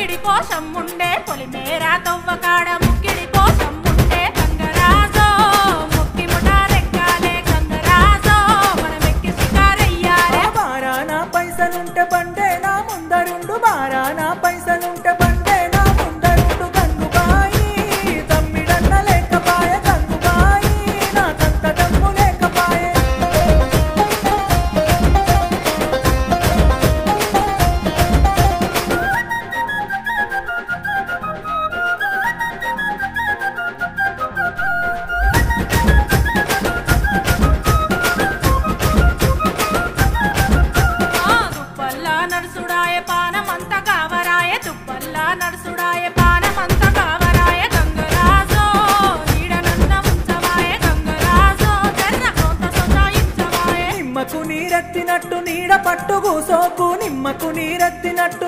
ముక్కిడి కోసం ఉండే పొలిమేర తవ్వకాడ ముక్కిడి కోసం ఉండే గంగరాజో ముక్కి ముఠాలెక్కాలే గంగరాజో మనం ఎక్కి షికారయ్యాలే బారాన పైసలుంటే బండే నా ముందరుండు బారాన పైసలుంటే బండే నా ముందరుండు గంగుబాయి తమ్మిడన్న లేకపాయ గంగుబాయి నాకంత దమ్ము లేకపాయే నడుసుడాయ పానమంత కావరాయ తుప్పల్లా నడుసుడాయ పానమంత కావరాయ గంగరాజో నీడనన్న ఉంచవాయ గంగరాజో జర్ర కొంత సొంతాయించవాయ నిమ్మకు నీరెత్తినట్టు నీడ పట్టు కూసోకు నిమ్మకు నీరెత్తినట్టు